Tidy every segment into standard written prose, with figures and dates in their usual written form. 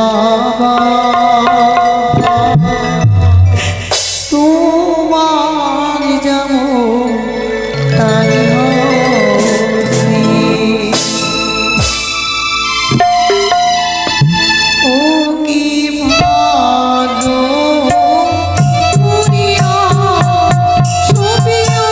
বাবা তোমার যেমন তাই ও কি ভালো দুনিয়া ছবিও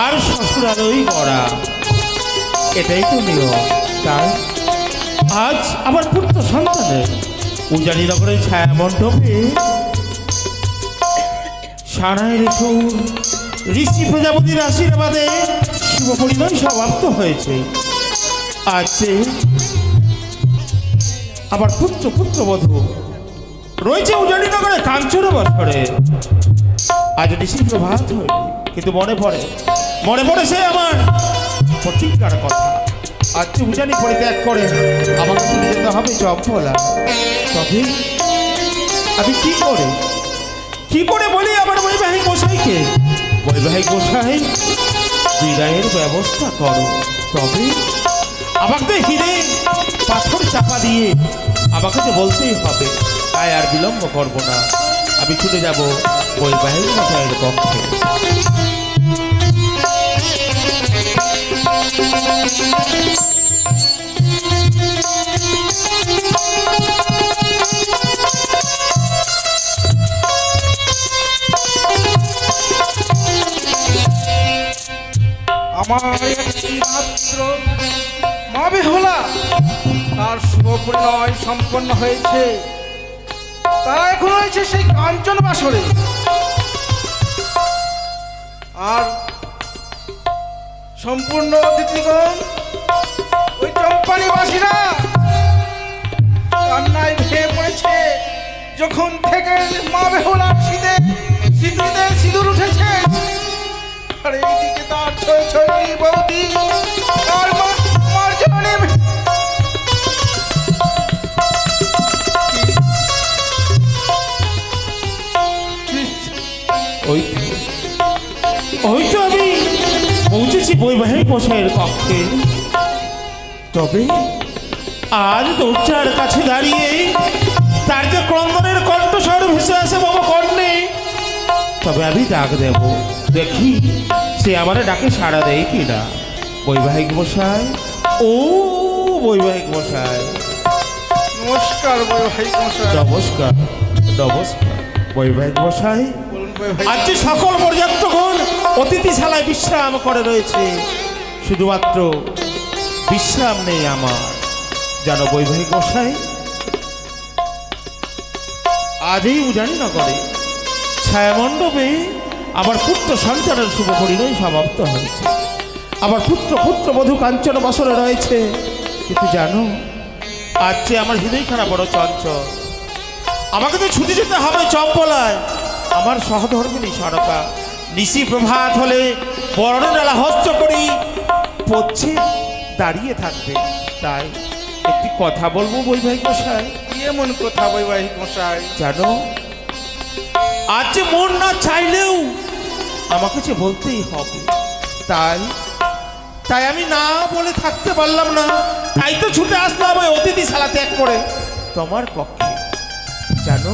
আর শ্বশুরালই গড়া, এটাই তো নিয়ম। তাই আজ আমার পুত্র সন্তানের উজানিনগরের ছায়া মণ্ডপে সানাই রেখুর ঋষি প্রজাপতির আশীর্বাদে শুভ পরিণয় সমাপ্ত হয়েছে। আজ আমার পুত্রবধূ রয়েছে উজানিনগরে কাঞ্চন বছরে। আজ ঋষি প্রভাত হয়ে কিন্তু মনে পড়ে সে আমার প্রতিজ্ঞার কথা। আজ উজানি পরিত্যাগ করে আমাকে চলে যেতে হবে চম্পলা। তবে আমি কি করে বলি আমার বৈবাহিক গোসাইকে, বৈবাহিক গোসাই বিদায়ের ব্যবস্থা করো। তবে আমাকে হিরে পাথর চাপা দিয়ে আমাকে তো বলতেই হবে। তাই আর বিলম্ব করবো না, আমি ছুটে যাব বৈবাহিক গোসাইয়ের কক্ষে। আমার একটি মাত্র মা বেহুলা, তার শুভ পরিণয় সম্পন্ন হয়েছে। তারা এখন হয়েছে সেই কাঞ্চন বাসরে। আর সম্পূর্ণ অতিথিগণ ওই চম্পানিবাসীরা কান্নায় ভেঙে পড়েছে। যখন থেকে মা বেহুলার সিঁথিতে সিঁদুর উঠেছে, আর এইদিকে তার ছয়টি বৌদি আর মার জন্য ওই তো আমি পৌঁছেছি বৈবাহিক মশাইয়ের কক্ষে। তবে আজ দরজার কাছে দাঁড়িয়ে তার যে ক্রন্দনের কণ্ঠস্বর ভেসে আসে বাবা কর্ণে, তবে আমি ডাক দেব, দেখি সে আমার ডাকে সাড়া দেয় কিনা। বৈবাহিক মশাই, ও বৈবাহিক মশাই। নমস্কার বৈবাহিক মশাই। নমস্কার নমস্কার বৈবাহিক মশাই। বলুন বৈবাহিক। আজ যে সকল পর্যাপ্তগণ অতিথিশালায় বিশ্রাম করে রয়েছে, শুধুমাত্র বিশ্রাম নেই আমার। জানো বৈবাহিক মশাই, আজই উজানি না করে ছায়ামণ্ডপে আমার পুত্র সন্তানের শুভ পরিণয় সমাপ্ত হয়েছে। আমার পুত্রবধূ কাঞ্চন বসরে রয়েছে। কিন্তু জানো, আজ যে আমার হৃদয়খানা বড় চঞ্চল। আমাকে তো ছুটে যেতে হবে চম্পলায়। আমার সহধর্মিনী সরকা নিশি প্রভাত হলে বর্ণডালা হস্ত করি পচ্ছে দাঁড়িয়ে থাকবে। তাই একটি কথা বলবো বৈবাহিক মশাই। কি এমন কথা বৈবাহিক মশাই? জানো, আজ যে মন না চাইলেও আমাকে যে বলতেই হবে। তাই আমি না বলে থাকতে পারলাম না। তাই তো ছুটে আসলাম ওই অতিথিশালা ত্যাগ করে তোমার কক্ষে। জানো,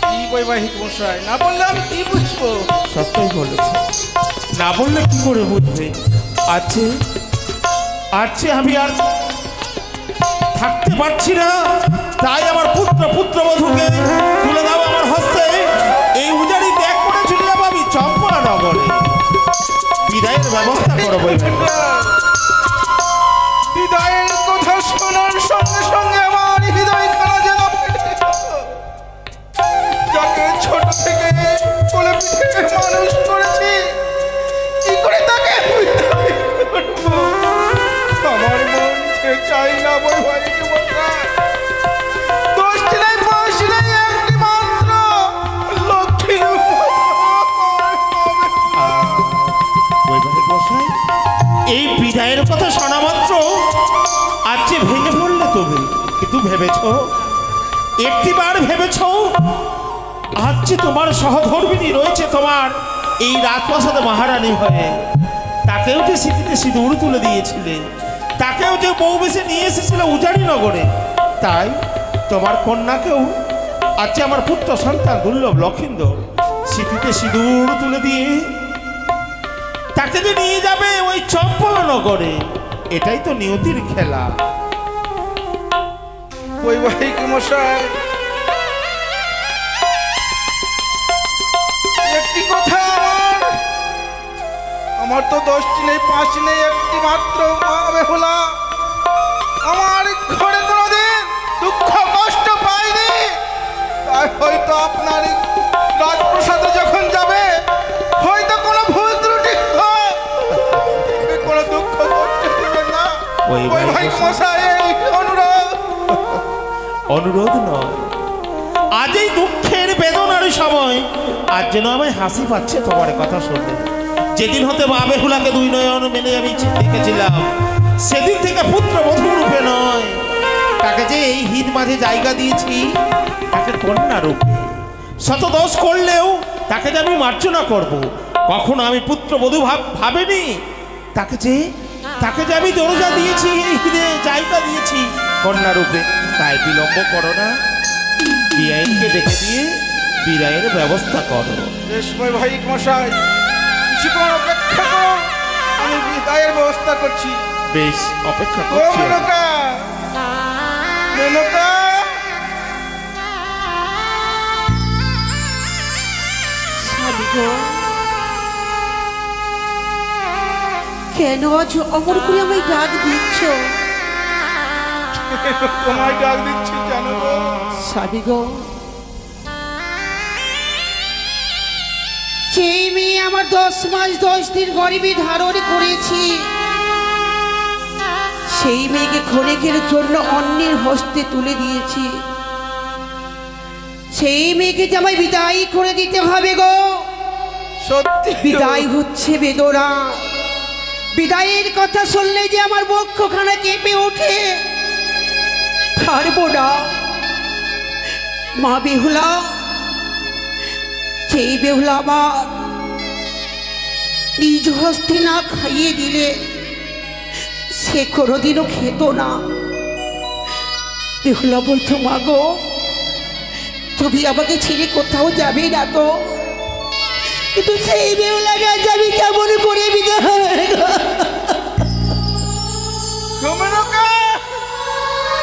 কি বৈবাহিক মশাই? না বললে আমি কি বুঝবো? সত্যই বলেছে, না বললে কি করে বুঝবে? আছে আমি আর থাকতে পারছি না। তাই আমার পুত্রবধূকে তুলে দাও আমার হস্তে। এই উজাড়ি ত্যাগ করে চলে যাবো আমি চম্পলা নগরে। বিদায়ের ব্যবস্থা করো বৈবাহিক। বিদায়ের কথা শোনার সঙ্গে সঙ্গে আমার হৃদয় খানা যেন ফেটে গেল। যাকে ছোট থেকে কোলে পিঠে মানুষ করেছি, কি করে তাকে বিদায় করবো? আমার মন সে চাই না বৈবাহিক মশাই। দোষটি নাই, বয়সী নাই, একটি মাত্র লক্ষ্মী। বৈবাহিক মশাই, এই বিদায়ের কথা শোনা মাত্র আজ যে ভেঙে পড়লে তুমি। কিন্তু একটিবার ভেবেছ আজ যে তোমার সহধর্মিনী রয়েছে তোমার এই রাজপ্রাসাদে মহারানী হয়ে, তাকেও যে স্মৃতিতে সিঁদুর তুলে দিয়েছিলে, তাকেও যে বউ বেশি নিয়ে এসেছিল উজাড়ি নগরে। তাই তোমার কন্যাকেও আজ যে আমার পুত্র সন্তান দুর্লভ লক্ষিন্দর স্মৃতিতে সিঁদুর তুলে দিয়ে তাকে যে নিয়ে যাবে ওই চম্পলা নগরে। এটাই তো নিয়তির খেলা। বৈবাহিক মশাই, একটি কথা আমার তো দোষটি নেই, পাঁচটি নেই, একটি মাত্র মা বেহুলা আমার ঘরে কোনোদিন দুঃখ কষ্ট পাইনি। তাই হয়তো আপনার রাজপ্রাসাদে যখন যাবে, হয়তো কোনো ভুল ত্রুটি হয়, কোনো দুঃখ কষ্ট দেবেন না বৈবাহিক মশাই। এই অনুরোধ নয়, আজ এই দুঃখের বেদনার সময় আজ যেন আমায় হাসি পাচ্ছে তোমার কথা শুনে। যেদিন হতে মা বেহুলাকে দুই নয়ন মেলে আমি দেখেছিলাম, সেদিন থেকে পুত্রবধূ রূপে নয়, তাকে যে এই হিত মাঝে জায়গা দিয়েছি তাকে কন্যা রূপে। শত দোষ করলেও তাকে যে আমি মার্জনা করব। কখনো আমি পুত্রবধূ ভাবেনি। তাকে যে আমি দরজা দিয়েছি, এই হিদে জায়গা দিয়েছি কন্যা রূপে। তাই বিলম্ব করো না, বিআইনকে ডেকে দিয়ে বিদায়ের ব্যবস্থা করো। বৈবাহিক মশাই, কিছুক্ষণ অপেক্ষা করো, আমি বিদায়ের ব্যবস্থা করছি। বেশ, অপেক্ষা ও করছি। মেনকা, মেনকা, কেন আজ অমর করে আমায় ডাক দিচ্ছ? তোমায় ডাক দিচ্ছি জানো গো? স্বামী গো, সেই মেয়ে আমার 10 মাস 10 দিন গরিবী ধারণ করেছি, সেই মেয়েকে ক্ষণিকের জন্য অন্যের হস্তে তুলে দিয়েছি। সেই মেয়েকে যে আমায় বিদায় করে দিতে হবে গো। সত্যি বিদায় হচ্ছে বেদনা। বিদায়ের কথা শুনলে যে আমার বক্ষখানা কেঁপে ওঠে। পারবো না মা বেহুলা। সেই বেহুলা আমার নিজ হস্তে না খাইয়ে দিলে সে কোনোদিনও খেত না। বেহুলা বলতো মা গো, তুমি আমাকে ছেড়ে কোথাও যাবে না তো। কিন্তু সেই বেহুলাকে আজ আমি কেমন করে বিদায়।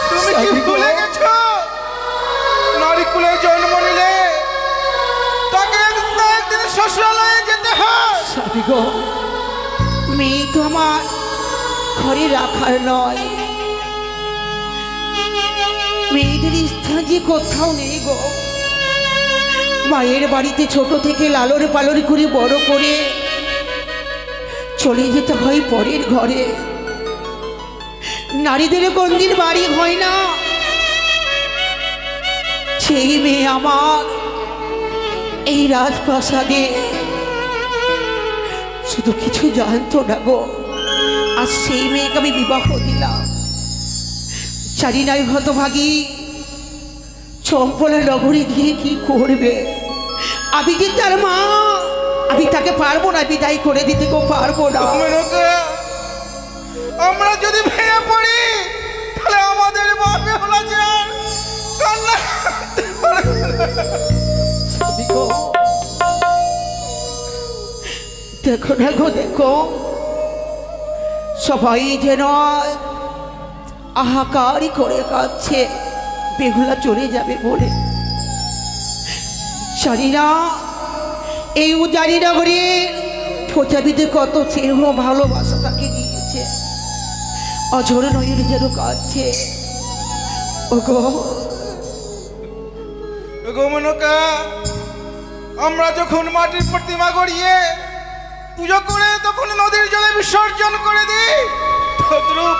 তুমি কি ভুলে গেছো? নারী কুলে জন্ম নিলে তাকে একদিন শ্বশুরালয়ে যেতে হয়। স্বামী গো, মেয়ে তো আমার ঘরে রাখার নয়। মেয়েদের স্থান যে কোথাও নেই গো। মায়ের বাড়িতে ছোট থেকে লালন পালন করে বড় করে চলে যেতে হয় পরের ঘরে। নারীদের কোনদিন বাড়ি হয় না। সেই মেয়ে আমার এই রাজপ্রাসাদে শুধু কিছু জানতো না গো। আর সেই মেয়েকে আমি বিবাহ দিলাম। জানি না হতভাগী চম্পলা নগরে গিয়ে কি করবে। আমি যে তার মা, আমি তাকে পারবো না বিদায় করে দিতে গো, পারবো না। আমরা যদি ভেঙে পড়ি তাহলে আমাদের মা বেহুলা যে আর কান্না করতে পারবে না। দেখো না গো, দেখো সবাই যেন হাহাকারই করে কাঁদছে বেহুলা চলে যাবে বলে। জানি না এই উজানি নগরে প্রজাবিদে কত স্নেহ ভালোবাসা তাকে দিয়েছে। অঝর নয়ের যেন কাঁদছে। ওগো গোমনকা, আমরা যখন মাটির প্রতিমা গড়িয়ে পুজো করে তখন নদীর জলে বিসর্জন করে দিই, তদ্রূপ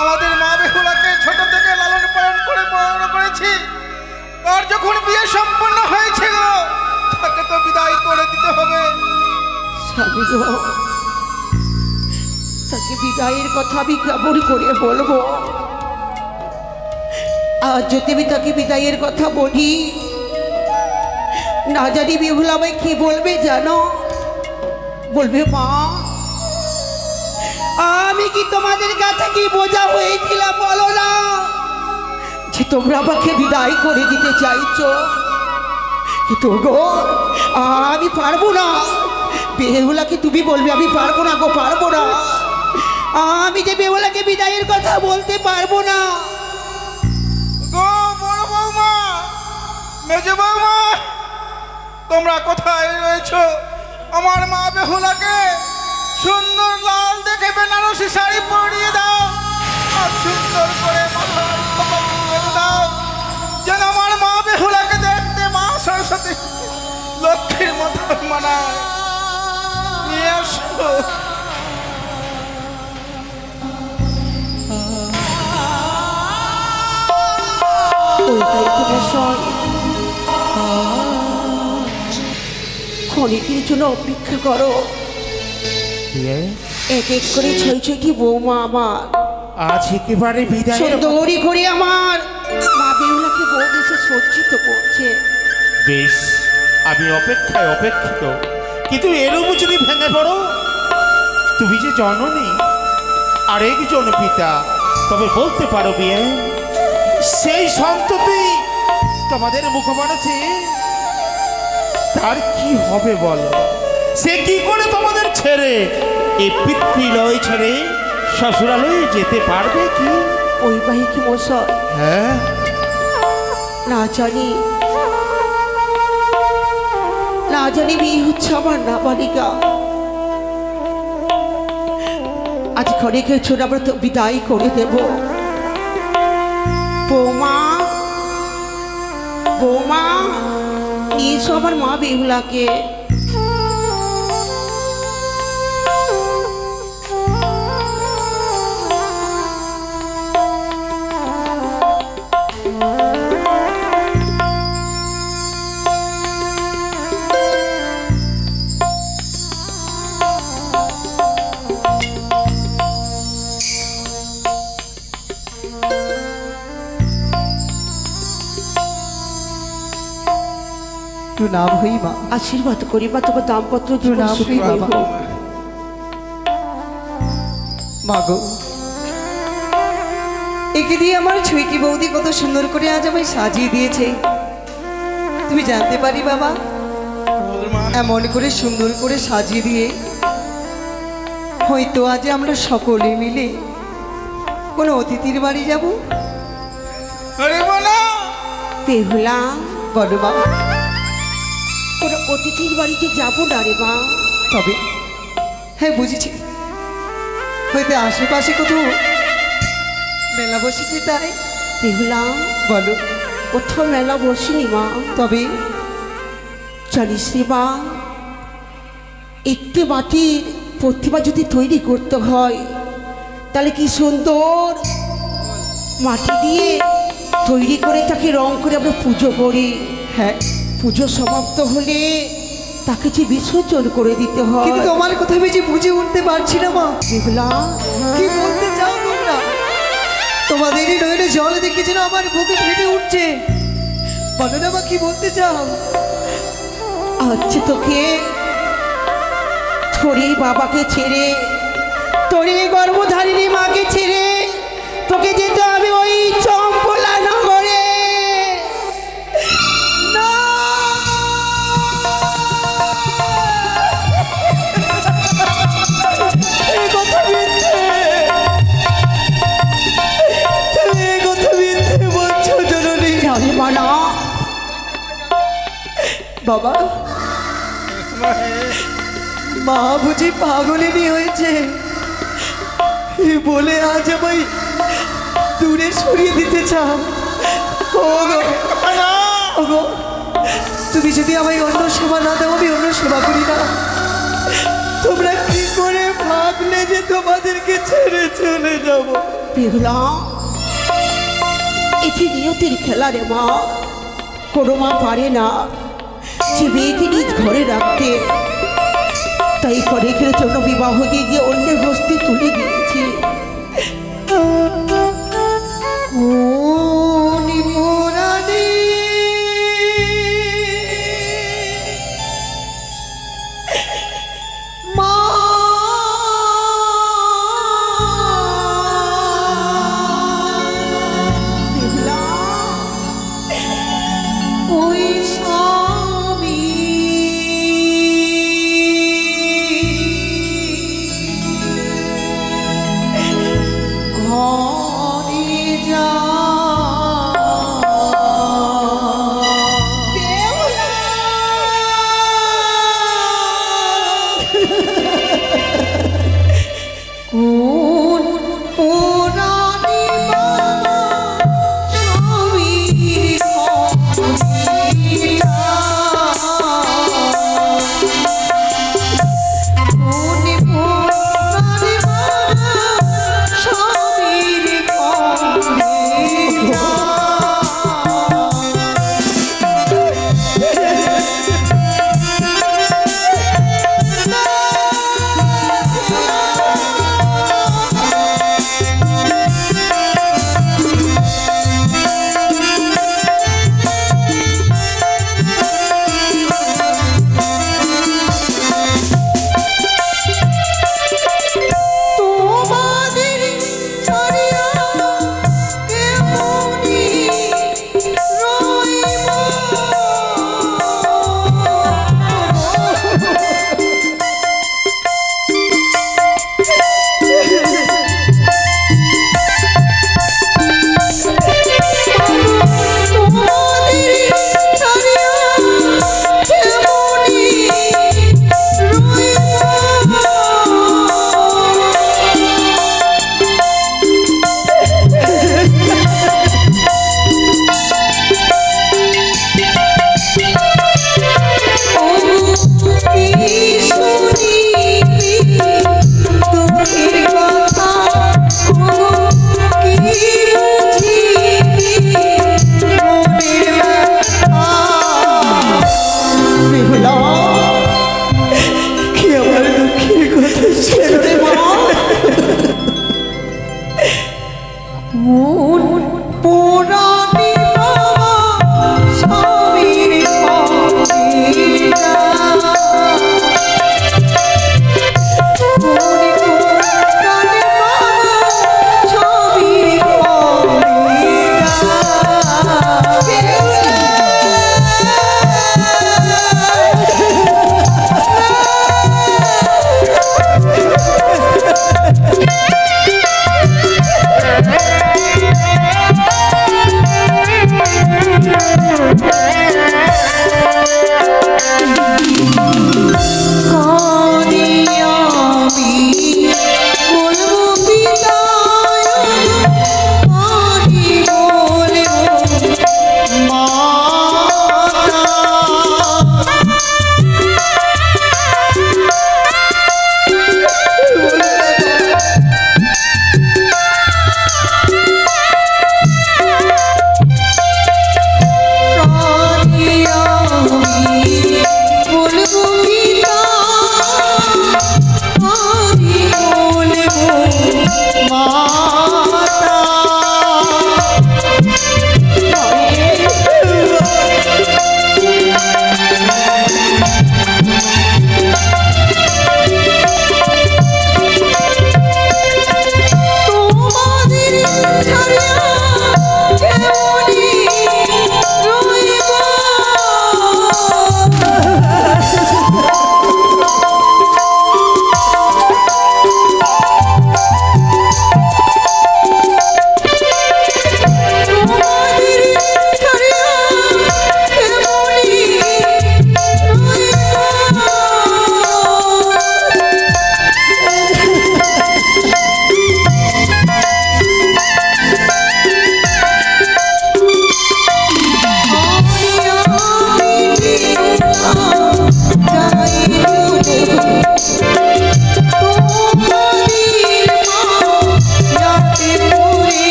আমাদের মা বেহুলাকে ছোট থেকে লালন পালন করে বড় করেছি। আর যখন বিয়ে সম্পন্ন হয়েছে গো, তাকে তো বিদায় করে দিতে হবে। স্বামী গো, তাকে বিদায়ের কথা আমি কেমন করে বলবো? আর যদি আমি তাকে বিদায়ের কথা বলি, না জানি বেহুলা আমায় কি বলবে জানো? বলবে মা, আমি কি তোমাদের কাছে কি বোঝা হয়েছিলাম বলো না, যে তোমরা আমাকে বিদায় করে দিতে চাইছো? কিন্তু গো আমি পারবো না। বেহুলাকে তুমি বলবে আমি পারবো না গো, পারবো না। আমি যে বেহুলাকে বিদায়ের কথা বলতে পারবো না গো। বড় বৌমা, মেজ বৌমা, তোমরা কোথায় রয়েছো? আমার মা বেহুলাকে সুন্দর লাল দেখে বেনারসি শাড়ি পরিয়ে দাও, আর সুন্দর করে মাথায় খোঁপা দিয়ে দাও, যেন আমার মা বেহুলাকে দেখতে মা সরস্বতী লক্ষ্মীর মতো মানায়। নিয়ে আসো। ওইটাই তোমার সব। ক্ষণিকের জন্য অপেক্ষা করো। এক এক করে ছয় ছয়টি বৌমা আমার আজ একেবারে বিদায়। সুন্দরী করে আমার মা বেহুলাকে বউ দেশে সজ্জিত করছে। বেশ, আমি অপেক্ষায় অপেক্ষিত। কিন্তু এরূপ যদি ভেঙে পড়ো, তুমি যে জননী আর একজন পিতা, তবে বলতে পারো বিয়ে সেই সন্ততি তোমাদের মুখপানে তার কি হবে বলো? সে কি করে তোমাদের ছেড়ে এই পিতৃলয় ছেড়ে শ্বশুরালয়ে যেতে পারবে কি? বৈবাহিক মশাই, হ্যাঁ, না জানি বিয়ে হচ্ছে আমার নাবালিকা। আজ ক্ষণিকের জন্য আমরা তো বিদায় করে দেব। বৌমা, বৌমা, নিয়ে এসো আমার মা বেহুলাকে। প্রণাম হই মা। আশীর্বাদ করি মা, তোমার দাম্পত্য জীবন প্রণাম সুখী হই বাবা। হোক। মাগো, একে দিয়ে আমার ছুঁকি বৌদি কত সুন্দর করে আজ আমায় সাজিয়ে দিয়েছে। তুমি জানতে পারি বাবা, বল মা। এমন করে সুন্দর করে সাজিয়ে দিয়ে হয়তো আজ আমরা সকলে মিলে কোনো অতিথির বাড়ি যাব। আরে বলা বেহুলা, বলো মা। কোনো অতিথির বাড়িতে যাবো না রে মা। তবে হ্যাঁ বুঝেছি, হয়তো আশেপাশে কোথাও মেলা বসেছে তাই। বেহুলা, বলো। কোথাও মেলা বসিনি মা। তবে জানিস রে মা, একটি মাটির প্রতিমা যদি তৈরি করতে হয় তাহলে কি সুন্দর মাটি দিয়ে তৈরি করে তাকে রং করে আমরা পুজো করি। হ্যাঁ, পুজো সমাপ্ত হলে তাকে যে বিসর্জন করে দিতে হয়। কিন্তু তোমার কথা বেশি বুঝে উঠতে পারছি না মা। বেহুলা, কি বলতে চাও তোমরা? তোমাদেরই নইলে জল দেখে যেন আমার বুকে ফেটে উঠছে। বলো না মা, কি বলতে চাও? আচ্ছা তোকে তোর এই বাবাকে ছেড়ে, তোর এই গর্ভধারিণী মাকে ছেড়ে তোকে যেতে হবে ওই চম্পলা নগরে। না! এই কথা মিথ্যে। তুমি এই কথা মিথ্যে বলছো জননী। জানি মা না, বাবা, মা বুঝি পাগলিনী হয়েছে এই বলে আজ আমায় দূরে সরিয়ে দিতে চাও? ওগো, ওগো, তুমি যদি আমায় অন্য সেবা না দাও আমি অন্য সেবা করি না। তোমরা কি করে ভাবলে যে তোমাদেরকে ছেড়ে চলে যাব? বেহুলা, এটি নিয়তির খেলা রে মা। কোনো মা পারে না যে মেয়েকে নিজ ঘরে রাখতে, তাই করেকের জন্য বিবাহ দিয়ে দিয়ে অন্যের বস্তি তুলে দিয়েছি। ও নিমরানি, মা বেহুলা, ওই স্বামী ঘর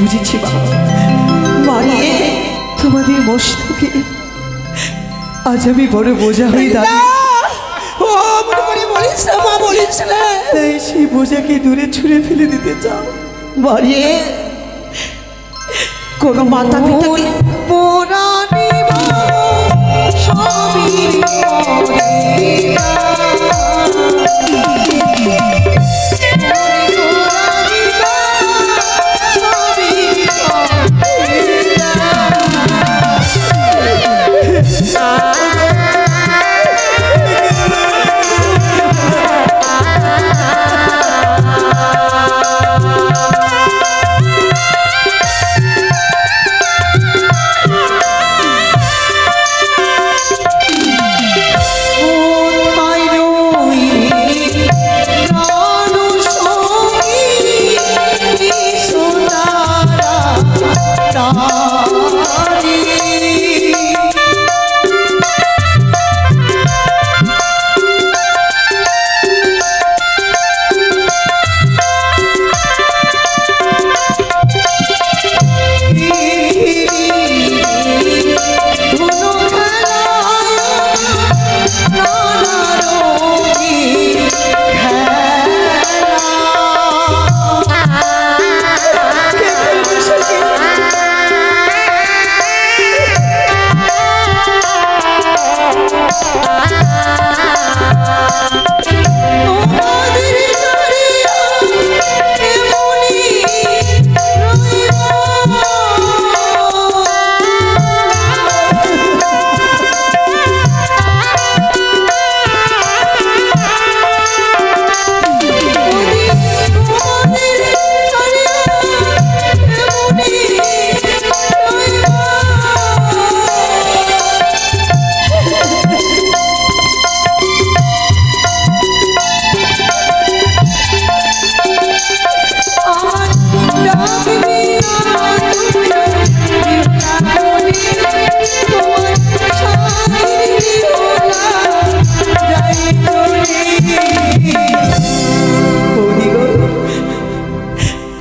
বুঝেছি মা। মারে তোমাদের মস্তকে আজ আমি বড় বোঝা হয়ে দাঁড়িয়ে, ও মনে করে বলিস না মা, বলিস না। তাই সেই বোঝাকে দূরে ছুঁড়ে ফেলে দিতে চাও। মারে কোন মাতা পিতাকে পুরানি সবই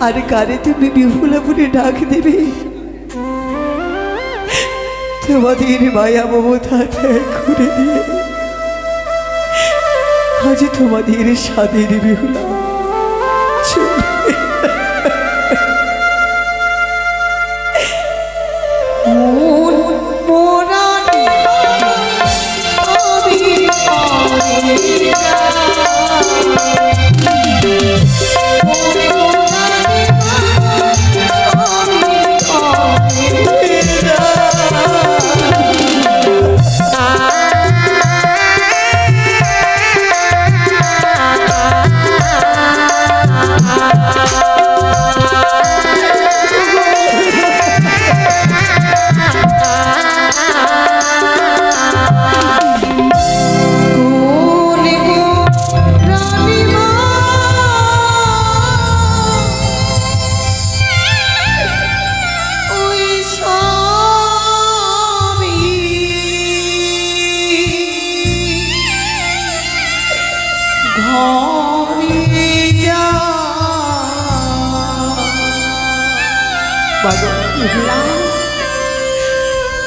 আর কারে তুমি বিহুলা বলে ডাক দেবে? তোমাদের মায়া মমতা ত্যাগ করে দিয়ে আজ তোমাদের স্বাদের বিহুলা চলে।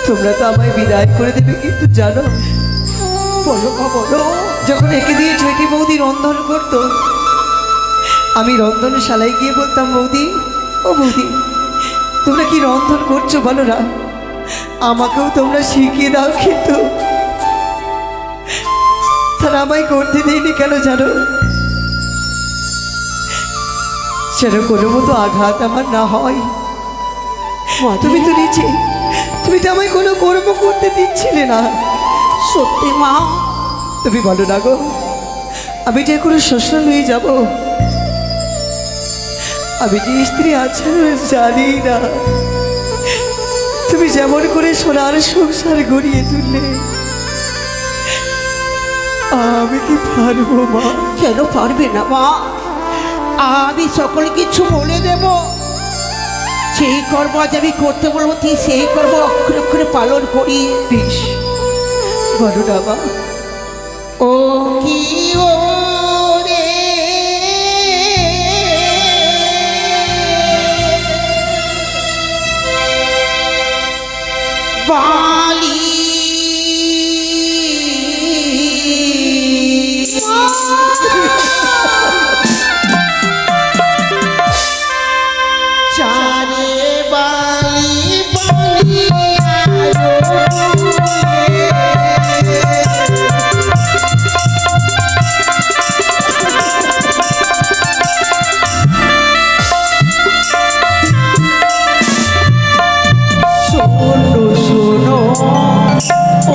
তোমরা তো আমায় বিদায় করে দেবে, কিন্তু জানো, বলো মা বলো। যখন একে দিয়ে ছয়টি বৌদি রন্ধন করতো, আমি রন্ধনশালায় গিয়ে বলতাম, বৌদি ও বৌদি তোমরা কি রন্ধন করছো বলো না, আমাকেও তোমরা শিখিয়ে দাও। কিন্তু তারা আমায় করতে দেয়নি কেন জানো? যেন কোনো মতো আঘাত আমার না হয়। তুমি তো নিচে, তুমি তো আমায় কোনো কর্ম করতে দিচ্ছিলে না। সত্যি মা, তুমি বলো না গো, আমি যে কোনো শ্বশুর হয়ে যাব, আমি যে স্ত্রী আছে জানি না। তুমি যেমন করে সোনার সংসার গড়িয়ে তুললে, আমি কি পারবো মা? কেন পারবে না মা? আমি সকল কিছু বলে দেব। সেই কর্ম আজ আমি করতে বলবো, তুই সেই কর্ম অক্ষরে অক্ষরে পালন করি। বেশ বলো না মা। ও কি ও রে বালি চারে বালি বালি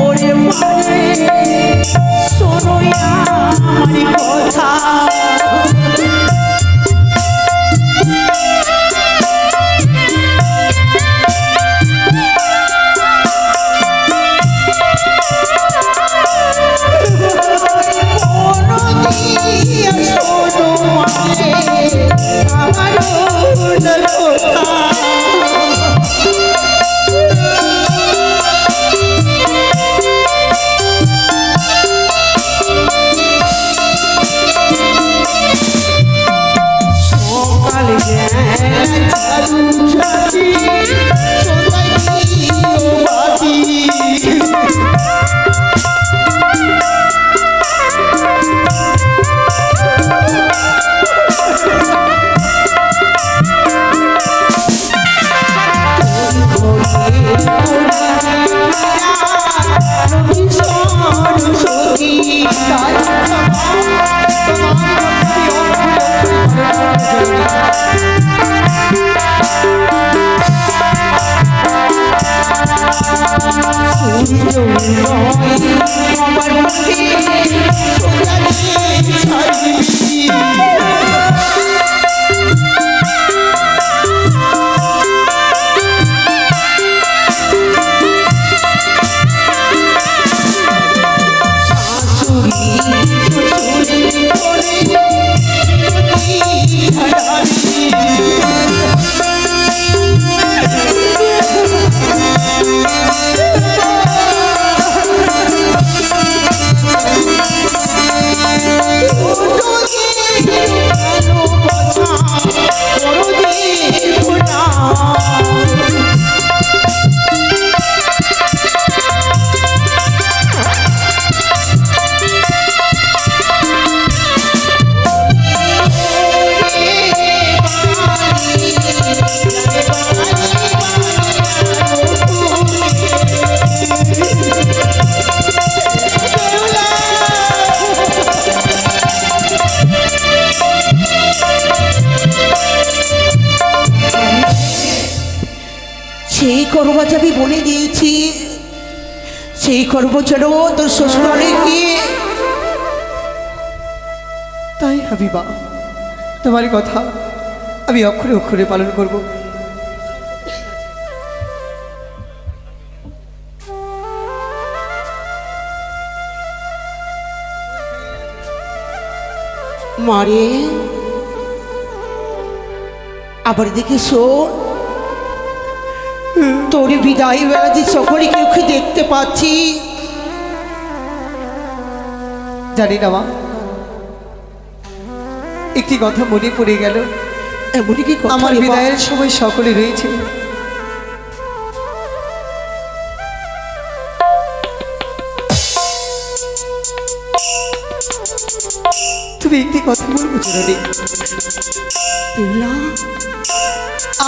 ওরে মানে শোনো আমার কথা শোনো মানে আমার কথা সেই করবাজ আমি বলে দিয়েছি, সেই করব যেন তোর শ্বশুরালে গিয়ে। তাই হাবিবা, তোমার কথা আমি অক্ষরে অক্ষরে পালন করব। মারে আবার দেখে শোন, তোর বিদায় বেলা যে সকলে কেউ দেখতে পাচ্ছি। জানি না মা, একটি কথা মনে পড়ে গেল। এমনই কি কথা আমার রে মা? বিদায়ের সময় সকলে রয়েছে, তুমি একটি কথা বলবো জননী?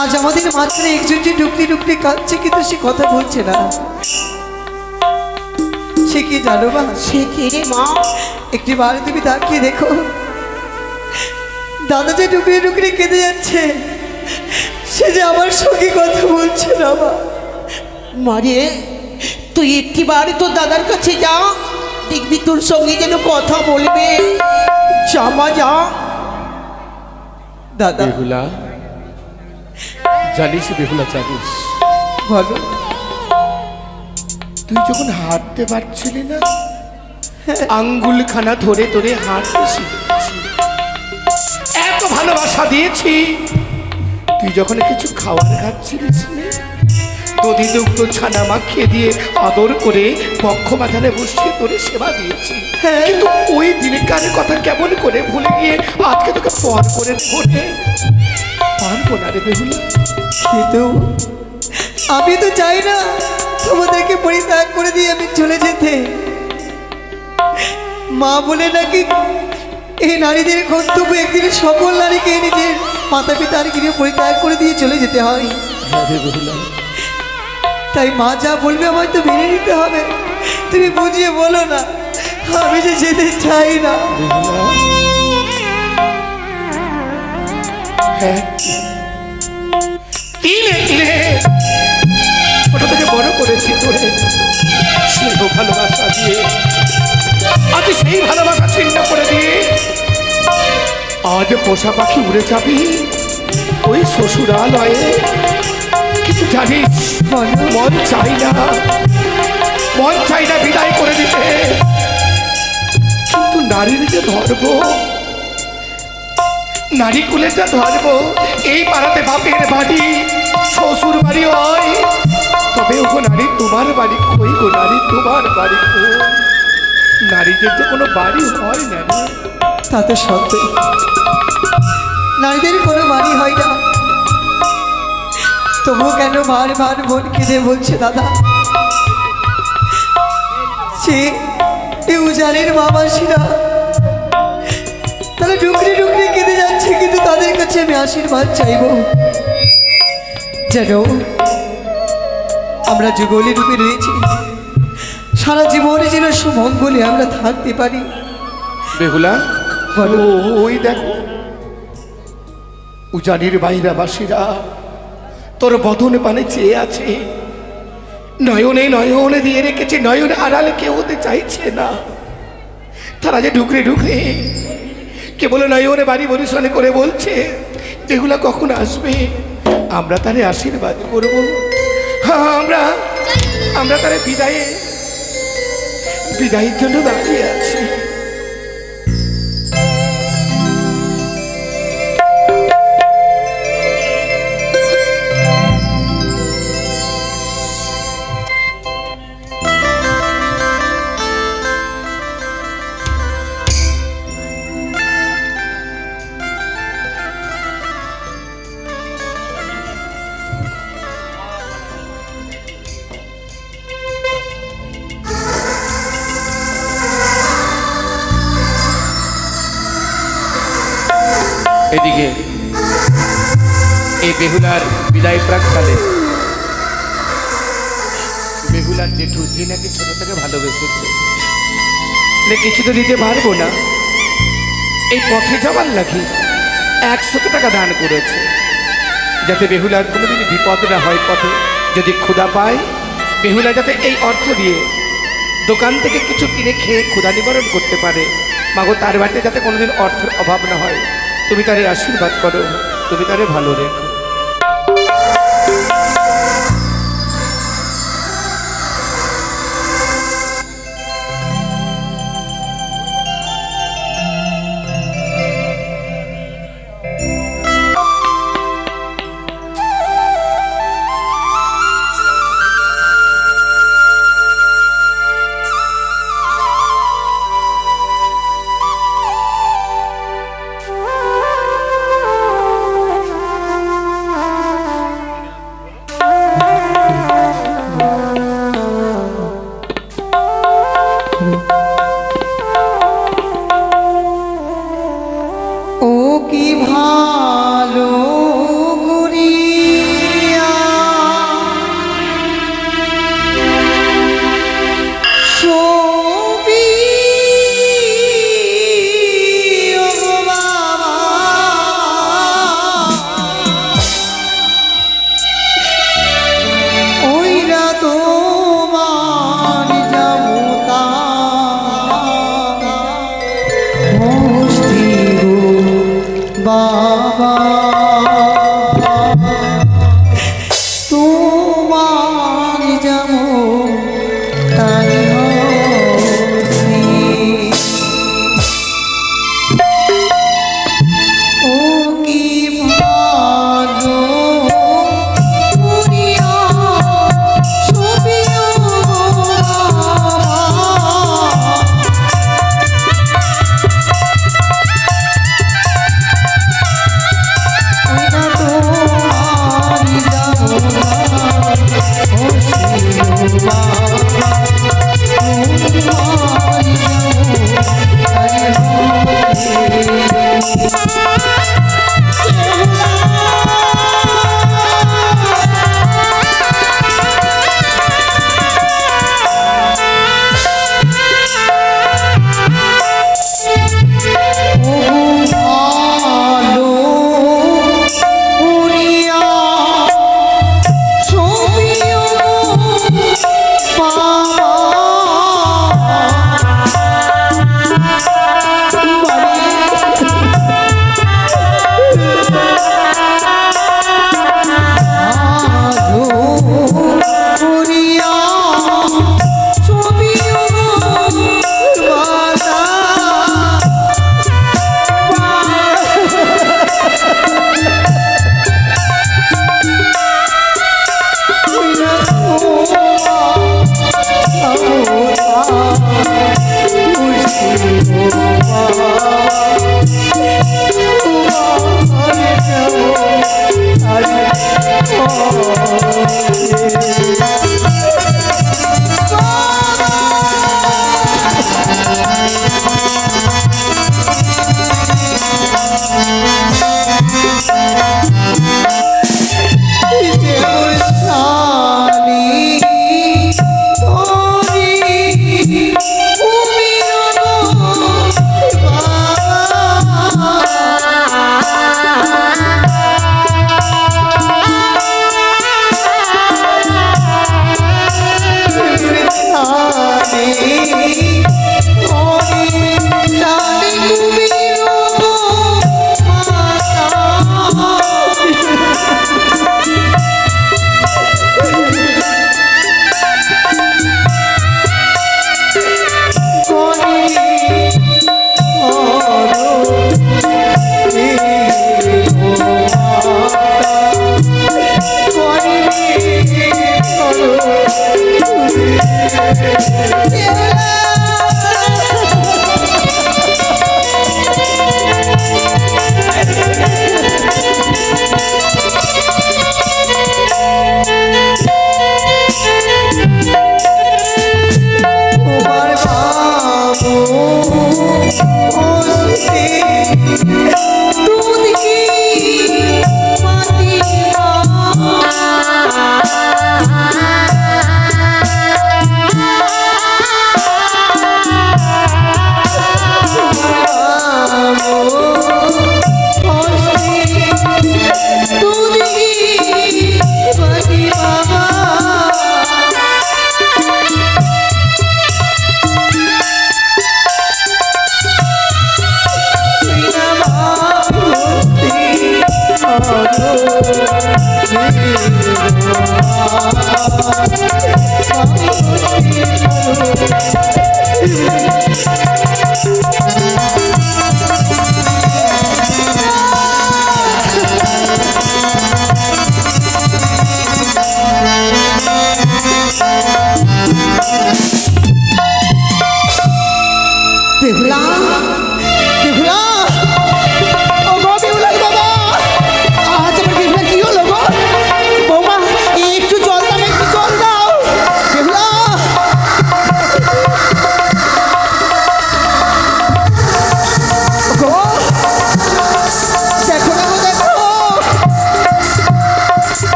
আজ আমাদের মাঝখানে একজন যে ডুকলি ডুকলি কাঁদছে, কিন্তু সে কথা বলছে না। সে কি জানো মা? সে কে রে মা? একটি বার তুমি তাকিয়ে দেখো, দাদা যে ডুকরি ডুকরি কেঁদে যাচ্ছে, সে যে আমার সঙ্গে কথা বলছে না মা। মারে তুই একটিবার তোর দাদার কাছে যা, দেখবি তোর সঙ্গে যেন কথা বলবে। জামা যা। দাদা বেহুলা, জানিস বেহুলা, জানিস বলো। তুই যখন হাঁটতে পারছিলি না, আঙ্গুলখানা ধরে ধরে হাঁটতে শিখেছি, এত ভালোবাসা দিয়েছি। তুই যখন কিছু খাবার খাচ্ছিলিস না, দধি দুগ্ধ ছানা মাখিয়ে দিয়ে আদর করে পক্ষ মাথানে বসিয়ে তোরে সেবা দিয়েছি। কিন্তু ওই দিনকার কথা কেমন করে ভুলে গিয়ে আজকে তোকে পর করে দেবো? পারবো না রে বেহুলা। কিন্তু আমি তো চাই না তোমাদেরকে পরিত্যাগ করে দিয়ে আমি চলে যেতে, মা বলে নাকি এই নারীদের কর্তব্য একদিন সকল নারীকে নিজের মাতা পিতার গৃহে পরিত্যাগ করে দিয়ে চলে যেতে হয়। তাই মা যা বলবে আমায় তো মেনে নিতে হবে। তুমি বুঝিয়ে বলো না, আমি যে যেতে চাই না। ওটা থেকে বড় করেছি তোরে স্নেহ ভালোবাসা দিয়ে, আজ সেই ভালোবাসা ছিন্ন করে দিয়ে আজ পোষা পাখি উড়ে যাবি ওই শ্বশুরালয়ে। কিছু জানিস, মন চাই না বিদায় করে দিতে, কিন্তু নারীর যে ধর্ম, নারী কুলের যা ধর্ম, এই পাড়াতে বাপের বাড়ি শ্বশুর বাড়ি হয়, তবে ও নারী তোমার বাড়ি কই গো, নারী তোমার বাড়ি কই? নারীদের যে কোনো বাড়ি হয় না। তাতে সত্যি নারীদের কোনো বাড়ি হয় না। তবু কেন বারবার মন কেঁদে বলছে দাদা, সে উজানের মা মাসিরা তারা ডুকরে ডুকরে কেঁদে যাচ্ছে, কিন্তু তাদের কাছে আমি আশীর্বাদ চাইব যেন আমরা যুগলী রূপে রয়েছি, সারা জীবনে যেন সুমঙ্গলে আমরা থাকতে পারি। বেহুলা, ওই দেখো উজানির বাইরা বাসীরা তোর বদন পানে চেয়ে আছে, নয়নে নয়নে দিয়ে রেখেছে, নয়নে আড়ালে কেউ হতে চাইছে না। তারা যে ঢুকরে ঢুকরে কেবল নয়নে বাড়ি পরিশ্রম করে বলছে বেহুলা কখন আসবে, আমরা তারে আশীর্বাদ করবো। হ্যাঁ, আমরা তারে বিদায়ের জন্য দাঁড়িয়ে আছি। এদিকে এই বেহুলার বিদায় প্রাককালে বেহুলার জেঠু যে নাকি ছোট থেকে ভালোবেসেছে, কিছু তো দিতে পারবো না, এই পথে যাবার লাগি 100 টাকা দান করেছে, যাতে বেহুলার কোনোদিন বিপদ না হয়। পথে যদি ক্ষুধা পায়, বেহুলা যাতে এই অর্থ দিয়ে দোকান থেকে কিছু কিনে খেয়ে ক্ষুধা নিবারণ করতে পারে। মাগো, তার বাড়িতে যাতে কোনোদিন অর্থের অভাব না হয়, তুমি তারে আশীর্বাদ করো, তুমি তারে ভালো রেখো।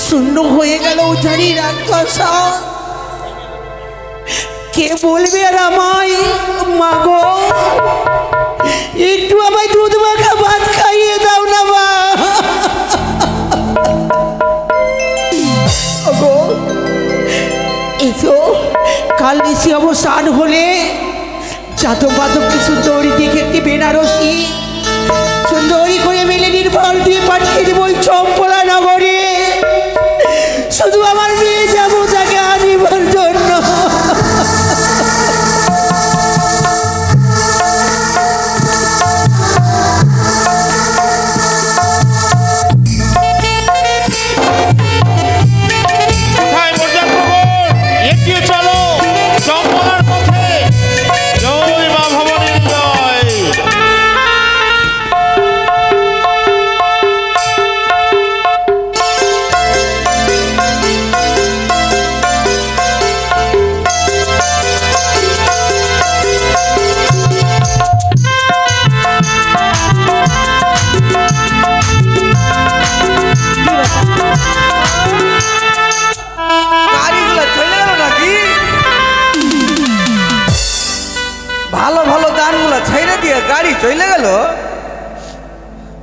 শূন্য হয়ে গেল উজারি রাক্ষসা। কে বলবে আর আমায়? মাগো একটু আমায় দুধ মাখা ভাত খাইয়ে দাও না মা। এসো কাল নিশি অবসান হলে যাদব বাদবকে সুন্দরী দেখে একটি বেনারসি সুন্দরী করে মেলে নির্ভর দিয়ে পাঠিয়ে দেব ওই চম্পলা নগরে। শুধু আমার মেয়ে যাবো তাকে আনিবার জন্য। গাড়ি চলে গেল।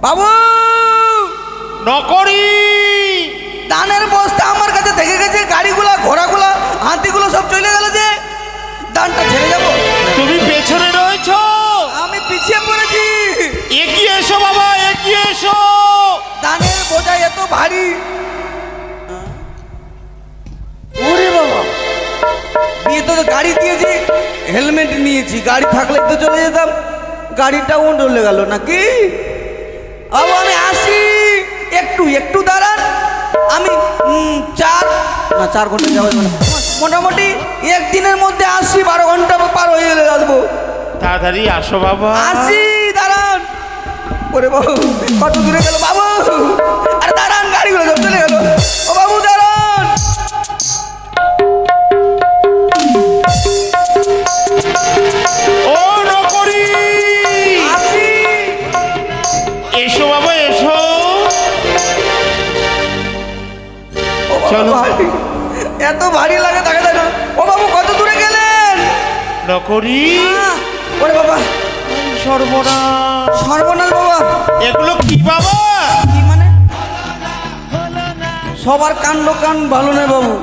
বাবু নকরি ধানের বস্তা আমার কাছে থেকে গেছে, গাড়িগুলা ঘোড়াগুলা হাতিগুলো সব চলে গেল যে ধানটা ছেড়ে যাবো। তুমি পেছনে রয়েছো, আমি পিছিয়ে পড়েছি। এগিয়ে এসো বাবা, এগিয়ে এসো। ধানের বোঝা এত ভারী। ওরে বাবা, বিয়েতে তো গাড়ি দিয়েছি, হেলমেট নিয়েছি, গাড়ি থাকলে তো চলে যেতাম, গাড়িটা উল্টে গেল নাকি। বাবু আমি আসি, একটু একটু দাঁড়ান। আমি 4 ঘন্টা যাবো, মোটামুটি একদিনের মধ্যে আসি, 12 ঘন্টা পার হয়ে গেলে আসবো। তাড়াতাড়ি আসো বাবা। আসি, দাঁড়ান। ওরে বাবু কত দূরে গেল বাবু, আরে দাঁড়ান, গাড়িগুলো সব চলে গেল। ও বাবু দাঁড়ান। ও নকরি, আসি। এসো বাবা এসো। ও বাবা, চলো। ভারী। এত ভারী লাগে তাকে না। ও বাবু কত দূরে গেলেন? নকরি, ওরে বাবা সর্বনাশ, সর্বনাশ বাবা। এগুলো কি বাবা? কি মানে? সবার কাণ্ড কান ভালো নয় বাবু।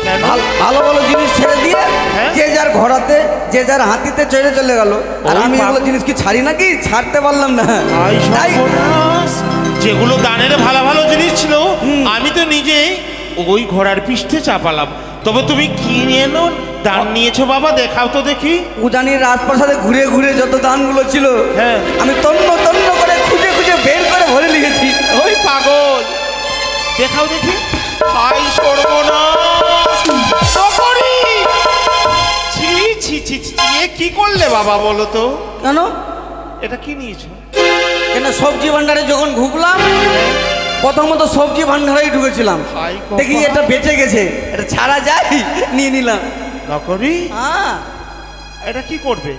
কেন? ভালো ভালো জিনিস ছেড়ে দিয়ে হ্যাঁ? যে যার ঘোড়াতে যে যার হাতিতে চলে গেল। আর ওই আমি বাবা। এগুলো জিনিস কি ছাড়ি নাকি? ছাড়তে পারলাম না। আই তাই সর্বনাশ, যেগুলো দানের ভালো ভালো জিনিস ছিল আমি তো নিজে ওই ঘোড়ার পৃষ্ঠে চাপালাম। তবে তুমি কি নিয়ে দান নিয়েছো বাবা, দেখাও তো দেখি। উজানির রাজপ্রাসাদে ঘুরে ঘুরে যত দানগুলো ছিল হ্যাঁ। আমি তন্ন তন্ন করে খুঁজে খুঁজে বের করে ভরে লিখেছি। ওই পাগল, দেখাও দেখি। আই সর্বনাশ, নকরি। ছি ছি ছি ছি, এ কি করলে বাবা বলো তো? কেন? এটা কি নিয়েছো? কেন সবজি ভান্ডারে যখন ঢুকলাম, প্রথমত সবজি ভান্ডারেই ঢুকেছিলাম, হাই কপাল। দেখি এটা বেঁচে গেছে, এটা ছাড়া যায়, নিয়ে নিলাম। নকরি, হ্যাঁ, এটা কি করবে?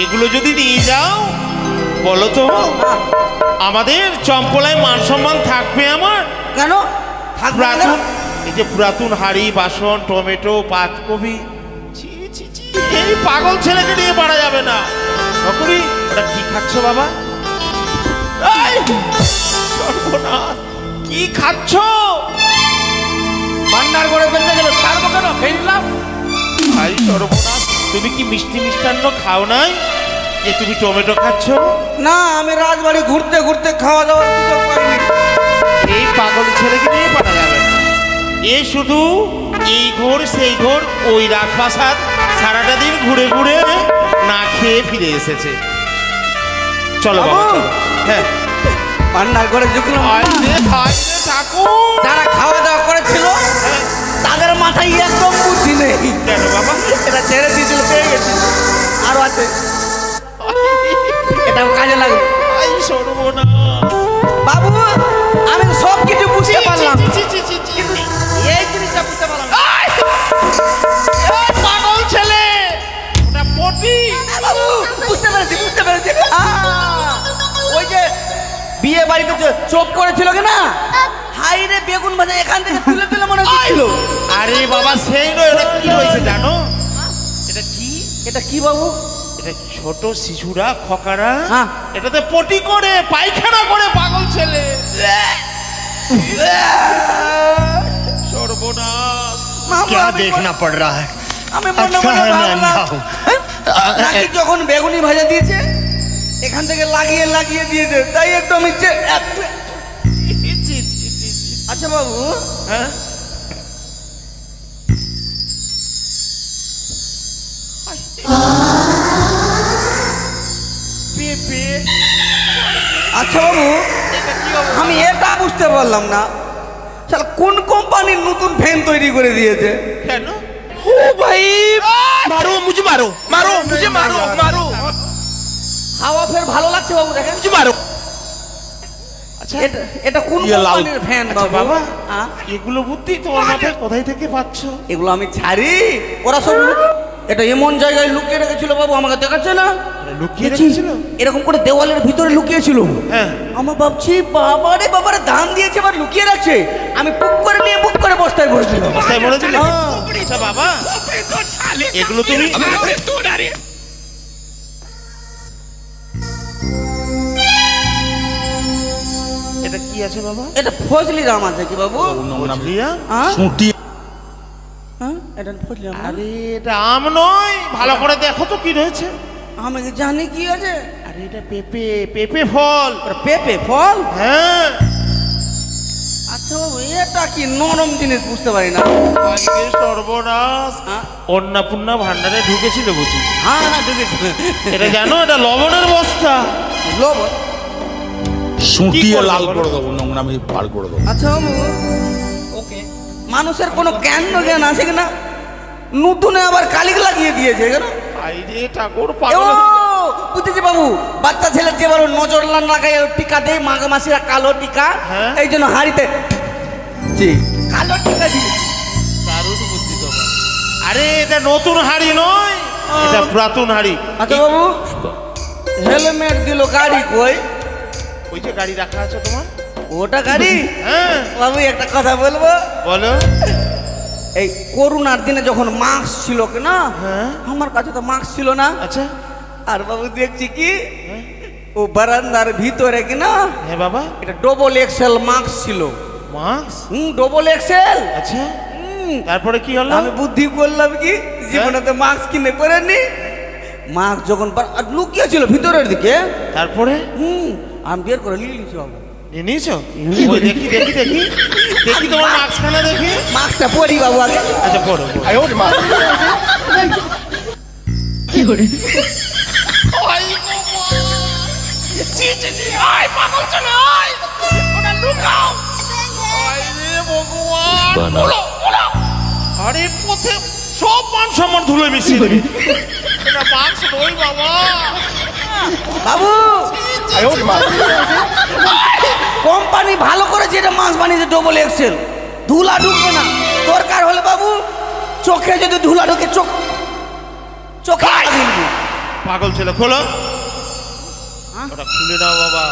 এগুলো যদি নিয়ে যাও বলো তো আমাদের চম্পলায় মান সম্মান থাকবে আমার? কেন থাকবে না? পুরাতন, এই যে পুরাতন হাড়ি বাসন, টমেটো, পাতকপি, ছি ছি ছি, এই পাগল ছেলেকে নিয়ে পারা যাবে না। নকরি, ওটা কি খাচ্ছ বাবা? এই, সর্বনাশ, কি খাচ্ছ? ভান্ডার করে বেঁচে গেল, ছাড়বো কেন? খেয়ে নিলাম। ভাই সর্বনাশ, তুমি কি মিষ্টি মিষ্টান্ন খাও নাই যে তুমি টমেটো খাচ্ছ? না, আমি রাজবাড়ি ঘুরতে ঘুরতে খাওয়া দাওয়ার সুযোগ পাইনি। এই পাগল ছেলেকে নিয়ে পারা যাবে না। এ শুধু এই ঘোর সেই ঘোর, ওই রাজপ্রাসাদ সারাটা দিন ঘুরে ঘুরে না খেয়ে ফিরে এসেছে। চলো বাবা, বাবু। চলো। হ্যাঁ, ভান্ডার করে ঢুকলাম, আইলে খাইলে ঠাকুর। যারা খাওয়া দাওয়া করেছিল তাদের মাথায় একদম বুদ্ধি নেই। কেন বাবা? এটা ছেড়ে দিয়েছিল, পেয়ে গেছি, আরো আছে, এটাও কাজে লাগবে। আই সর্বনাশ, বাবু আমি তো সব কিছু বুঝতে পারলাম, ছি, ছি, ছি, ছি, ছি। এই জিনিসটা বুঝতে পারলাম না। এই পাগল ছেলে, ওটা পটি। বাবু বুঝতে পেরেছি, বুঝতে পেরেছি। ওই যে বিয়ে বাড়িতে চোখ করেছিল কি না, হাই রে বেগুন ভাজা এখান থেকে তুলে তুলে মনে হচ্ছিল। আরে বাবা সেই নয়, এটা কি রয়েছে জানো? এটা কি? এটা কি বাবু? এটা ছোট শিশুরা, খকারা, হ্যাঁ। এটাতে পটি করে পায়খানা করে পাগল ছেলে। সর্বনাশ, क्या देखना पड़ रहा है? আমি মনে अच्छा মনে है मैं ভাবলাম, अंधा हूँ। নাকি যখন বেগুনি ভাজা দিয়েছে এখান থেকে লাগিয়ে লাগিয়ে দিয়েছে, তাই একটু আমি আচ্ছা বাবু, হ্যাঁ? পেঁপে, আচ্ছা বাবু, আমি এটা বুঝতে পারলাম না, শালা কোন কোম্পানির নতুন ফ্যান তৈরি করে দিয়েছে? কেন? ও ভাই, मारो मुझे, मारो मारो मुझे, मारो मारो হাওয়া ফের ভালো লাগছে বাবু, দেখেন। मुझे, मारो। আচ্ছা এটা কোন ইয়ে লাউ। কোম্পানির ফ্যান আচ্ছা বাবু? বাবা, হ্যাঁ? এগুলো বুদ্ধি তোমার মাথায় কোথায় থেকে পাচ্ছ? এগুলো আমি ছাড়ি, ওরা সব এটা এমন জায়গায় লুকিয়ে রেখেছিল বাবু, আমাকে দেখাচ্ছে না, লুকিয়ে দেখছি, রেখেছিল? এরকম করে দেওয়ালের ভিতরে লুকিয়েছিল। হ্যাঁ। আমার ভাবছি বাবারে বাবারে ধান দিয়েছে আবার লুকিয়ে রাখছে, আমি পুক করে নিয়ে বুক করে বস্তায় ভরেছিলাম। বস্তায় ভরেছিলে? হ্যাঁ। আচ্ছা বাবা, এগুলো তুমি এটা কি আছে বাবা? এটা ফজলি রাম আছে কি বাবু? ফজলিয়া? হ্যাঁ? সুটি হ্যাঁ? এটা ফজলি রাম না? আরে এটা আম নয়, ভালো করে দেখো তো কি রয়েছে। আমি কি জানি কি আছে? আরে এটা পেঁপে, পেঁপে ফল। ওটা পেঁপে ফল? হ্যাঁ। আচ্ছা বাবু, এটা কি নরম জিনিস বুঝতে পারি না। আজকে সর্বনাশ, হ্যাঁ? অন্নপূর্ণা ভান্ডারে ঢুকেছিল বুঝি। হ্যাঁ হ্যাঁ ঢুকেছি। এটা জানো, এটা লবণের বস্তা। লবণ? সুটিয়ে করবে লাল বলো? করে দেবো, নোংরা আমি বার করে দেবো। আচ্ছা বাবু, ওকে, মানুষের কোনো জ্ঞান আছে কিনা? নতুনে আবার কালিক লাগিয়ে দিয়েছে কেন? আইরে ঠাকুর ও পাগল। বুঝেছি বাবু, বাচ্চা ছেলের যে বড় নজর লাগাই টিকা দেয়, মাসিরা কালো টিকা, হ্যাঁ। এই জন্য হাড়িতে জি কালো টিকা দিয়ে। দারুণ বুদ্ধি তোমার। আরে এটা নতুন হাড়ি নয়, এটা পুরাতন হাড়ি। আচ্ছা বাবু, হেলমেট দিল, গাড়ি কই? ওই যে গাড়ি রাখা আছে তোমার। ওটা গাড়ি? হ্যাঁ বাবু একটা কথা বলবো, বলো। এই করোনার দিনে যখন মাস্ক ছিল কিনা, হ্যাঁ। আমার কাছে তো মাস্ক ছিল না। আচ্ছা। আর বাবু দেখছি কি, ও বারান্দার ভিতরে কিনা হ্যাঁ বাবা। এটা ডবল এক্সেল মাস্ক ছিল। মাস্ক? Double XL. আচ্ছা, তারপরে কি হলো? আমি বুদ্ধি করলাম কি, জীবনে তো মাস্ক কিনে করেনি, মাস্ক যখন আর লুকিয়ে ছিল ভিতরের দিকে, তারপরে আমি বের করে নিয়ে নিয়েছি বাবু। নিয়ে নিয়েছো? ওই দেখি দেখি দেখি দেখি তোমার মাস্কখানা দেখি। মাস্কটা পরি বাবু আগে। আচ্ছা পড়ো পড়ো। আরে পথে সব মান সম্মান ধুলো মিশিয়ে দেবে। এটা মাস্ক নই বাবা। বাবু কোম্পানি ভালো করেছে, এটা মাস্ক বানিয়েছে ডবল এক্সেল, ধুলা ঢুকবে না। দরকার হলে বাবু চোখে যদি ধুলা ঢুকে চোখে দিলবি। পাগল ছেলে, খোলো। ওটা খুলে দাও বাবা,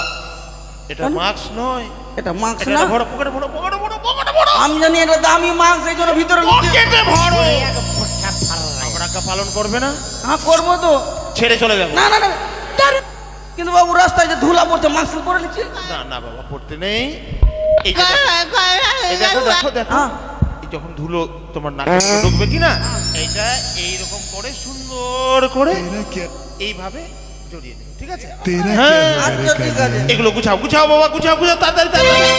এটা মাস্ক নয়। এটা মাস্ক এটা না, ভরো, পকেটে ভরো, পকেটে ভরো, পকেটে ভরো। আমি জানি এটা দামি মাস্ক, এই জন্য ভিতরে লুকিয়ে- পকেটে ভরো। আপনাকে পালন করবে না, হ্যাঁ করবো তো। ছেড়ে চলে যাবো। না না না কিন্তু বাবু রাস্তায় যে ধুলা পড়ছে মাস্ক পরে নিচ্ছি। না না বাবা, পড়তে নেই। এই যে দেখো, এই দেখো দেখো দেখো, হ্যাঁ। এই যখন ধুলো তোমার নাকে ঢুকবে কি না, এইটা এইরকম করে সুন্দর করে এইভাবে জড়িয়ে দেবে, ঠিক আছে? হ্যাঁ, আচ্ছা ঠিক আছে। এগুলো গুছাও গুছাও বাবা, গুছাও গুছাও, তাড়াতাড়ি তাড়াতাড়ি।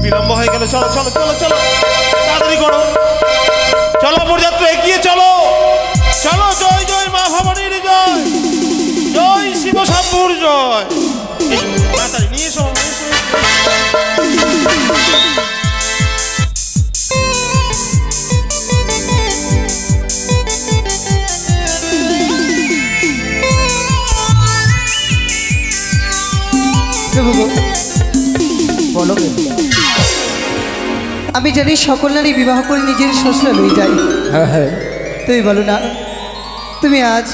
বিলম্ব হয়ে গেল, চলো চলো চলো চলো, তাড়াতাড়ি করো। চলো বরযাত্রী, এগিয়ে চলো চলো। জয় জয় মা ভবানীর জয়, জয় শিব শম্ভুর জয়। এসো, তাড়াতাড়ি নিয়ে এসো, নিয়ে এসো। বলো, আমি জানি সকল নারী বিবাহ করে নিজের শ্বশুর হয়ে যায়। হ্যাঁ হ্যাঁ, তুমি বলো না, তুমি আজ